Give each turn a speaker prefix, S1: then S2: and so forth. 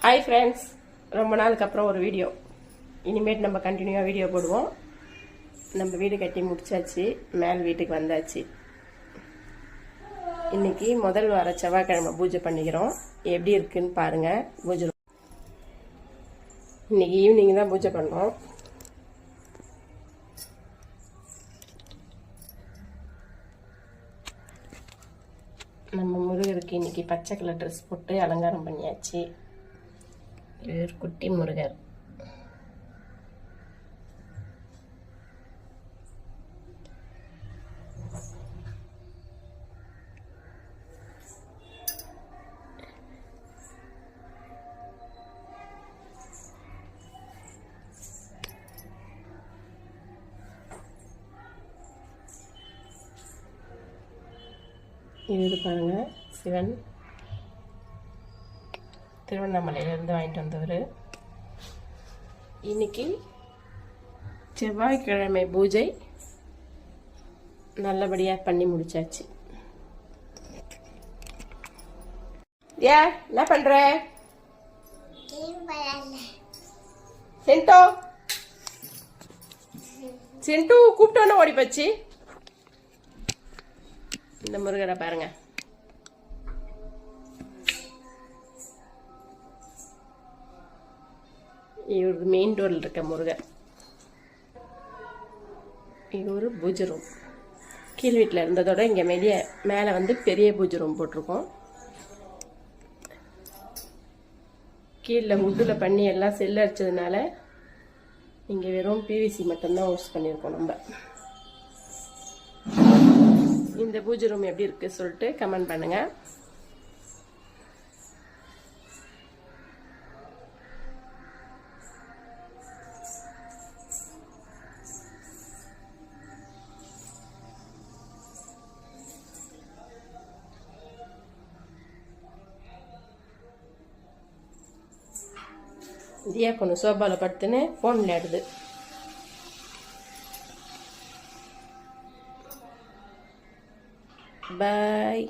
S1: Hi friends, ரொம்ப நாளுக்கு அப்புறம் ஒரு வீடியோ. இனிமேட் நம்ம கண்டினியூவாக வீடியோ போடுவோம். நம்ம வீடு கட்டி முடிச்சாச்சு, மேல் வீட்டுக்கு வந்தாச்சு. இன்னைக்கு முதல் வார செவ்வாய்க்கிழமை பூஜை பண்ணிக்கிறோம். எப்படி இருக்குன்னு பாருங்க. பூஜை இன்னைக்கு ஈவினிங் தான் பூஜை பண்ணோம். நம்ம முருகருக்கு இன்னைக்கு பச்சை கலர் ட்ரெஸ் போட்டு அலங்காரம் பண்ணியாச்சு. இவர் குட்டி முருகர். இது பாருங்க, சிவன் திருவண்ணாமலையிலேருந்து வாங்கிட்டு வந்தவர். இன்னைக்கு செவ்வாய்க்கிழமை பூஜை நல்லபடியாக பண்ணி முடிச்சாச்சு. என்ன பண்ற? சென்டோ சென்டோ கூப்பிட்டோன்னு ஓடி போச்சு. இந்த முருகரை பாருங்க. இவர் மெயின் டோர்ல இருக்க முருகர். இது ஒரு பூஜை ரூம். கீழ் வீட்டில் இருந்ததோட இங்கே மேலே வந்து பெரிய பூஜை ரூம் போட்டிருக்கோம். கீழே வுட்டில் பண்ணி எல்லாம் செல்லு அடிச்சதுனால இங்கே வெறும் பிவிசி மட்டும்தான் யூஸ் பண்ணியிருக்கோம். நம்ம இந்த பூஜை ரூம் எப்படி இருக்கு சொல்லிட்டு கமெண்ட் பண்ணுங்க. தியா பொண்ணு சோபால படுத்துன்னு போன் விளையாடுது. பாய்.